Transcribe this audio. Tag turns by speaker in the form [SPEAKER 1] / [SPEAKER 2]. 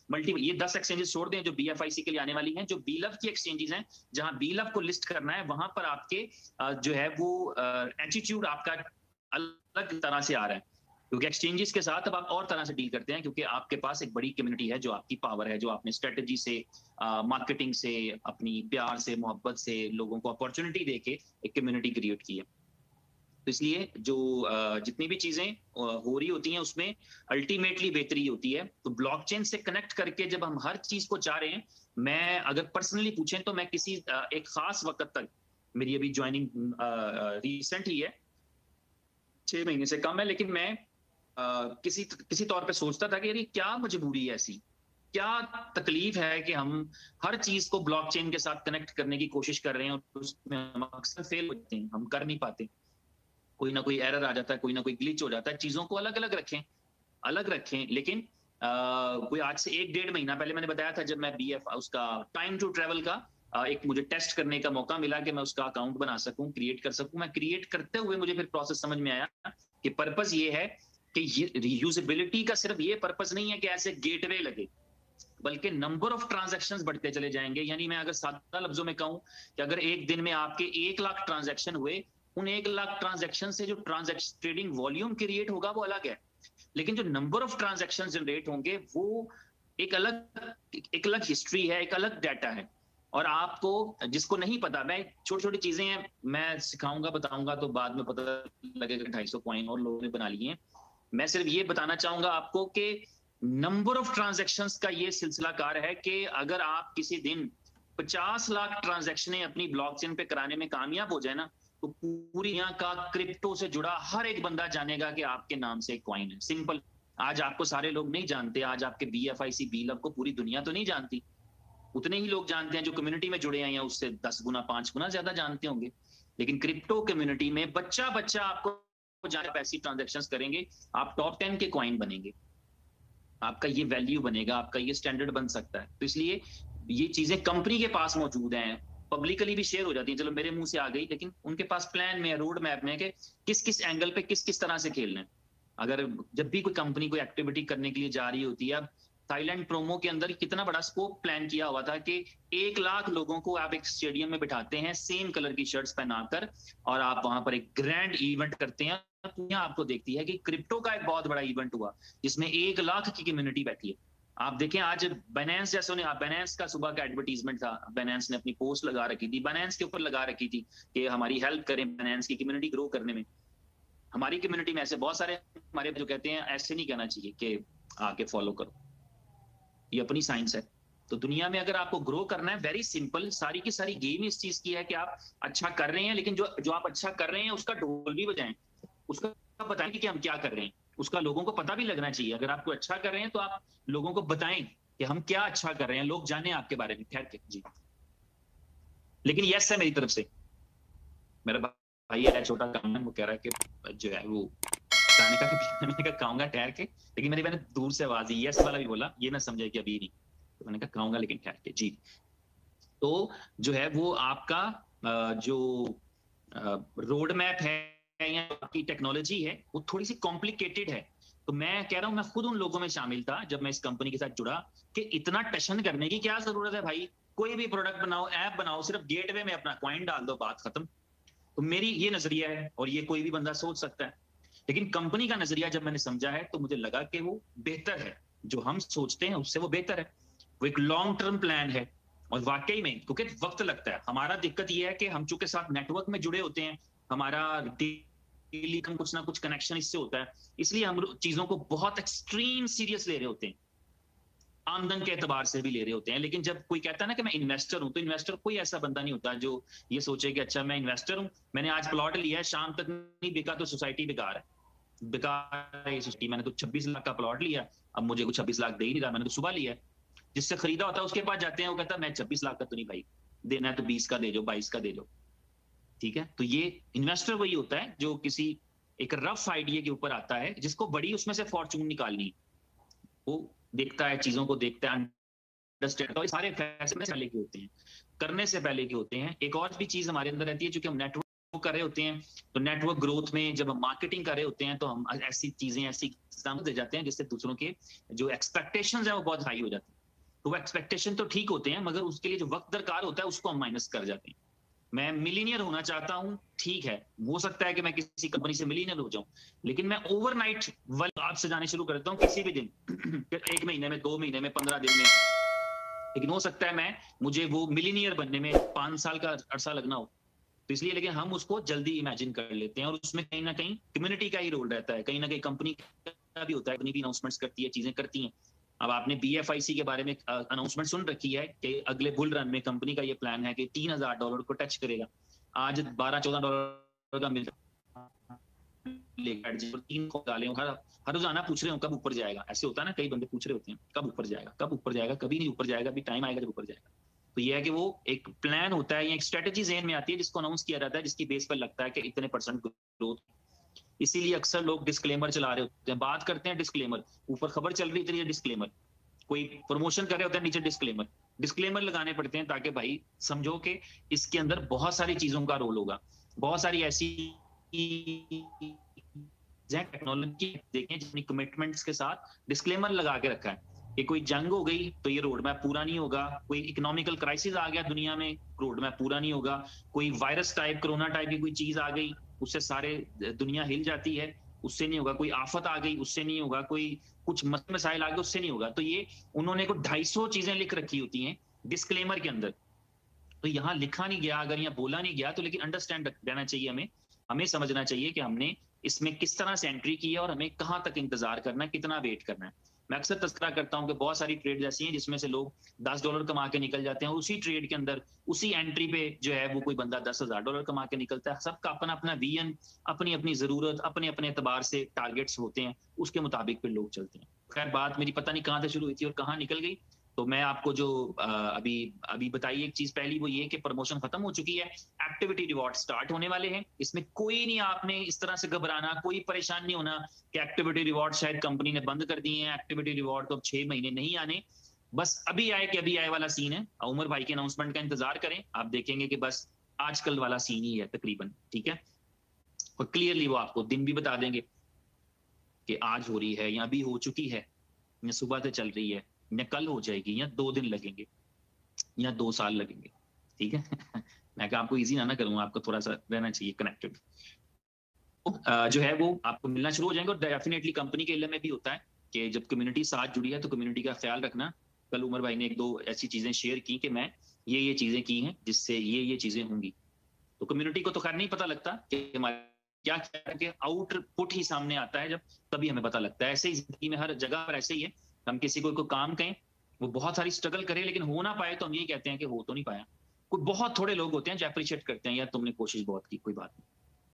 [SPEAKER 1] ये 10 एक्सचेंजेस छोड़ दें जो BFIC के लिए आने वाली हैं, जो BLOVE की एक्सचेंजेस हैं, जहां BLOVE को लिस्ट करना है, वहां पर आपके जो है वो एटीट्यूड आपका अलग तरह से आ रहा है, क्योंकि एक्सचेंजेस के साथ अब आप और तरह से डील करते हैं, क्योंकि आपके पास एक बड़ी कम्युनिटी है जो आपकी पावर है, जो आपने स्ट्रेटजी से, मार्केटिंग से, अपनी प्यार से, मोहब्बत से लोगों को अपॉर्चुनिटी देके एक कम्युनिटी क्रिएट की है। तो इसलिए जो जितनी भी चीजें हो रही होती हैं उसमें अल्टीमेटली बेहतरी होती है। तो ब्लॉकचेन से कनेक्ट करके जब हम हर चीज को चाह रहे हैं, मैं अगर पर्सनली पूछें तो मैं किसी एक खास वक्त तक, मेरी अभी ज्वाइनिंग रिसेंट ही है, 6 महीने से कम है, लेकिन मैं किसी तौर पे सोचता था कि यार क्या मजबूरी है ऐसी, क्या तकलीफ है कि हम हर चीज को ब्लॉकचेन के साथ कनेक्ट करने की कोशिश कर रहे हैं और उसमें हम अक्सर फेल होते हैं, हम कर नहीं पाते, कोई ना कोई एरर आ जाता है, कोई ना कोई ग्लिच हो जाता है। चीजों को अलग अलग रखें, लेकिन कोई आज से 1-1.5 महीना पहले मैंने बताया था, जब मैं BF उसका टाइम टू ट्रेवल का एक मुझे टेस्ट करने का मौका मिला कि मैं उसका अकाउंट बना सकूं, क्रिएट कर सकूं, मैं क्रिएट करते हुए मुझे फिर प्रोसेस समझ में आया कि पर्पस ये है कि ये रीयूजेबिलिटी का सिर्फ ये पर्पस नहीं है कि ऐसे गेटवे लगे, बल्कि नंबर ऑफ ट्रांजैक्शंस बढ़ते चले जाएंगे। यानी मैं अगर सादा लफ्जों में कहूं कि अगर एक दिन में आपके 1 लाख ट्रांजैक्शन हुए, उन 1 लाख ट्रांजैक्शन से जो ट्रांजैक्शन ट्रेडिंग वॉल्यूम क्रिएट होगा वो अलग है, लेकिन जो नंबर ऑफ ट्रांजैक्शन जनरेट होंगे वो एक अलग हिस्ट्री है, एक अलग डाटा है। और आपको जिसको नहीं पता, मैं छोटी छोटी चीजें हैं, मैं सिखाऊंगा बताऊंगा तो बाद में पता लगेगा 250 कॉइन और लोगों ने बना लिए हैं। मैं सिर्फ ये बताना चाहूंगा आपको कि नंबर ऑफ ट्रांजैक्शंस का ये सिलसिला कार है कि अगर आप किसी दिन 50 लाख ट्रांजैक्शनें अपनी ब्लॉकचेन पे कराने में कामयाब हो जाए ना, तो पूरी यहाँ का क्रिप्टो से जुड़ा हर एक बंदा जानेगा कि आपके नाम से एक कॉइन है। सिंपल। आज आपको सारे लोग नहीं जानते, आज आपके BFIC BLOVE को पूरी दुनिया तो नहीं जानती, उतने ही लोग जानते हैं जो कम्युनिटी में जुड़े हैं, या उससे 10 गुना 5 गुना ज्यादा जानते होंगे। लेकिन क्रिप्टो कम्युनिटी में बच्चा बच्चा आपको जाने पैसे ट्रांजेक्शन करेंगे, आप टॉप 10 के कॉइन बनेंगे, आपका ये वैल्यू बनेगा, आपका ये स्टैंडर्ड बन सकता है। तो इसलिए ये चीजें कंपनी के पास मौजूद हैं, पब्लिकली भी शेयर हो जाती है, चलो मेरे मुंह से आ गई, लेकिन उनके पास प्लान में, रोड मैप में कि किस किस एंगल पे किस किस तरह से खेलना है। अगर जब भी कोई कंपनी कोई एक्टिविटी करने के लिए जा रही होती है, अब थाईलैंड प्रोमो के अंदर कितना बड़ा स्कोप प्लान किया हुआ था कि 1 लाख लोगों को आप एक स्टेडियम में बिठाते हैं सेम कलर की शर्ट्स पहनाकर, और आप वहां पर एक ग्रैंड इवेंट करते हैं। दुनिया आपको देखती है कि क्रिप्टो का एक बहुत बड़ा इवेंट हुआ जिसमें 1 लाख की कम्युनिटी बैठी है। आप देखें आज बाइनेंस जैसे ने, बाइनेंस का सुबह का एडवर्टीजमेंट था, बाइनेंस ने अपनी पोस्ट लगा रखी थी, बाइनेंस के ऊपर लगा रखी थी कि हमारी हेल्प करें बाइनेंस की कम्युनिटी ग्रो करने में। हमारी कम्युनिटी में ऐसे बहुत सारे हमारे जो कहते हैं ऐसे नहीं कहना चाहिए कि आके फॉलो करो, ये अपनी साइंस है। तो दुनिया में अगर आपको ग्रो करना है, वेरी सिंपल, सारी की सारी गेम इस चीज की है कि आप अच्छा कर रहे हैं, लेकिन जो जो आप अच्छा कर रहे हैं उसका ढोल भी बजाएं, उसका बताएं कि हम क्या कर रहे हैं, उसका लोगों को पता भी लगना चाहिए। अगर आप कोई अच्छा कर रहे हैं तो आप लोगों को बताएं कि हम क्या अच्छा कर रहे हैं, लोग जाने आपके बारे में। ठहर के जी, लेकिन यस है मेरी तरफ से। मेरा भाई है छोटा काम है, वो कह रहा है कि जो है वो खाने का मैंने कहा खाऊंगा ठहर के, लेकिन मैंने दूर से आवाज यस वाला भी बोला, ये ना समझे कि अभी नहीं, तो मैंने कहा खाऊंगा लेकिन ठहर के जी। तो जो है वो आपका जो रोड मैप है या आपकी टेक्नोलॉजी है वो थोड़ी सी कॉम्प्लिकेटेड है। तो मैं कह रहा हूं, मैं खुद उन लोगों में शामिल था जब मैं इस कंपनी के साथ जुड़ा कि इतना टशन करने की क्या जरूरत है भाई, कोई भी प्रोडक्ट बनाओ, ऐप बनाओ, सिर्फ गेटवे में अपना कॉइन डाल दो, बात खत्म। तो मेरी ये नजरिया है और ये कोई भी बंदा सोच सकता है, लेकिन कंपनी का नजरिया जब मैंने समझा है तो मुझे लगा कि वो बेहतर है, जो हम सोचते हैं उससे वो बेहतर है, वो एक लॉन्ग टर्म प्लान है। और वाकई में क्योंकि वक्त लगता है, हमारा दिक्कत ये है कि हम चूंकि साथ नेटवर्क में जुड़े होते हैं, हमारा डेली कुछ ना कुछ कनेक्शन इससे होता है, इसलिए हम चीजों को बहुत एक्सट्रीम सीरियस ले रहे होते हैं, आमदन के एतबार से भी ले रहे होते हैं। लेकिन जब कोई कहता है ना कि मैं इन्वेस्टर हूं, तो इन्वेस्टर कोई ऐसा बंदा नहीं होता जो ये सोचे कि अच्छा मैं इन्वेस्टर हूं, मैंने आज प्लॉट लिया है, शाम तक नहीं बिका तो सोसाइटी बेकार है, बेकार है ये सोसाइटी, मैंने तो 26 लाख का प्लॉट लिया, अब मुझे कुछ 26 लाख दे ही नहीं रहा, मैंने तो सुबह लिया है। जिससे खरीदा होता है उसके पास जाते हैं, वो कहता है मैं 26 लाख का तो नहीं भाई, देना है तो 20 का दे दो, 22 का दे दो, ठीक है। तो ये इन्वेस्टर वही होता है जो किसी एक रफ आइडिया के ऊपर आता है, जिसको बड़ी उसमें से फॉर्चून निकालनी, वो देखता है, चीजों को देखता है, अंडरस्टैंड, तो सारे फैसले पहले के होते हैं, करने से पहले के होते हैं। एक और भी चीज हमारे अंदर रहती है, क्योंकि हम नेटवर्क कर रहे होते हैं, तो नेटवर्क ग्रोथ में जब हम मार्केटिंग कर रहे होते हैं तो हम ऐसी चीजें, ऐसी एग्जाम्पल दे जाते हैं जिससे दूसरों के जो एक्सपेक्टेशंस है वो बहुत हाई हो जाती है। तो वो एक्सपेक्टेशन तो ठीक होते हैं, मगर उसके लिए जो वक्त दरकार होता है उसको हम माइनस कर जाते हैं। मैं मिलीनियर होना चाहता हूं, ठीक है, हो सकता है कि मैं किसी कंपनी से मिलीनियर हो जाऊं, लेकिन मैं ओवरनाइट आपसे जाने शुरू कर देता हूं किसी भी दिन फिर 1 महीने में, 2 महीने में, 15 दिन में, लेकिन हो सकता है मुझे वो मिलीनियर बनने में 5 साल का अरसा लगना हो। तो इसलिए लेकिन हम उसको जल्दी इमेजिन कर लेते हैं, और उसमें कहीं ना कहीं कम्युनिटी का ही रोल रहता है, कहीं ना कहीं कंपनी का भी होता है, कंपनी भी अनाउंसमेंट्स करती है, चीजें करती हैं। अब आपने बीएफआईसी के बारे में अनाउंसमेंट सुन रखी है कि अगले बुल रन में कंपनी का ये प्लान है कि $3000 को टच करेगा। आज $12-14 का मिल हर हर रोजाना पूछ रहे हो कब ऊपर जाएगा। ऐसे होता है ना, कई बंदे पूछ रहे होते हैं कब ऊपर जाएगा, कब ऊपर जाएगा, कभी नहीं ऊपर जाएगा, अभी टाइम आएगा जब ऊपर जाएगा। तो ये है कि वो एक प्लान होता है या एक स्ट्रेटेजी ज़हन में आती है जिसको अनाउंस किया जाता है, जिसकी बेस पर लगता है कि इतने % ग्रोथ। इसीलिए अक्सर लोग डिस्क्लेमर चला रहे होते हैं, बात करते हैं डिस्क्लेमर, ऊपर खबर चल रही होती है डिस्क्लेमर, कोई प्रमोशन कर रहे होते हैं नीचे डिस्क्लेमर, डिस्क्लेमर लगाने पड़ते हैं ताकि भाई समझो कि इसके अंदर बहुत सारी चीजों का रोल होगा, बहुत सारी ऐसी टेक्नोलॉजी देखें जितनी कमिटमेंट्स के साथ डिस्क्लेमर लगा के रखा है कि कोई जंग हो गई तो ये रोड मैप पूरा नहीं होगा, कोई इकोनॉमिकल क्राइसिस आ गया दुनिया में, रोड मैप पूरा नहीं होगा, कोई वायरस टाइप कोरोना टाइप की कोई चीज आ गई उससे सारे दुनिया हिल जाती है, उससे नहीं होगा, कोई आफत आ गई उससे नहीं होगा, कोई कुछ मसाइल आ गए उससे नहीं होगा। तो ये उन्होंने को 250 चीजें लिख रखी होती हैं डिस्क्लेमर के अंदर। तो यहाँ लिखा नहीं गया, अगर यहाँ बोला नहीं गया तो लेकिन अंडरस्टैंड रहना चाहिए, हमें हमें समझना चाहिए कि हमने इसमें किस तरह से एंट्री की है और हमें कहाँ तक इंतजार करना है, कितना वेट करना है। मैं अक्सर तस्करा करता हूं कि बहुत सारी ट्रेड ऐसी हैं जिसमें से लोग $10 कमा के निकल जाते हैं, और उसी ट्रेड के अंदर उसी एंट्री पे जो है वो कोई बंदा $10,000 कमा के निकलता है। सबका अपना अपना विजन, अपनी अपनी जरूरत, अपने अपने एतबार से टारगेट्स होते हैं, उसके मुताबिक फिर लोग चलते हैं। खैर बात मेरी पता नहीं कहाँ से शुरू हुई थी और कहाँ निकल गई। तो मैं आपको जो अभी अभी बताइए एक चीज पहली, वो ये कि प्रमोशन खत्म हो चुकी है, एक्टिविटी रिवॉर्ड स्टार्ट होने वाले हैं। इसमें कोई नहीं, आपने इस तरह से घबराना, कोई परेशान नहीं होना कि एक्टिविटी रिवॉर्ड शायद कंपनी ने बंद कर दिए हैं, एक्टिविटी रिवॉर्ड तो अब 6 महीने नहीं आने, बस अभी आए कि अभी आए वाला सीन है। उमर भाई के अनाउंसमेंट का इंतजार करें, आप देखेंगे कि बस आजकल वाला सीन ही है तकरीबन, ठीक है। और क्लियरली वो आपको दिन भी बता देंगे कि आज हो रही है या अभी हो चुकी है या सुबह से चल रही है या कल हो जाएगी या 2 दिन लगेंगे या 2 साल लगेंगे, ठीक है। मैं आपको इजी ना करूंगा, आपको थोड़ा सा रहना चाहिए कनेक्टेड। जो है वो आपको मिलना शुरू हो जाएंगे। और डेफिनेटली कंपनी के इल्म में भी होता है कि जब कम्युनिटी साथ जुड़ी है तो कम्युनिटी का ख्याल रखना। कल उमर भाई ने 1-2 ऐसी चीजें शेयर की कि मैं ये चीजें की हैं जिससे ये चीजें होंगी। तो कम्युनिटी को तो खैर नहीं पता लगता कि हमारे क्या क्या आउटपुट ही सामने आता है, जब तभी हमें पता लगता है। ऐसे ही जिंदगी में हर जगह पर ऐसे ही है, हम किसी को काम कहें, वो बहुत सारी स्ट्रगल करे लेकिन हो ना पाए तो हम यही कहते हैं कि हो तो नहीं पाया। कोई बहुत थोड़े लोग होते हैं जो अप्रिशिएट करते हैं, यार तुमने कोशिश बहुत की, कोई बात नहीं।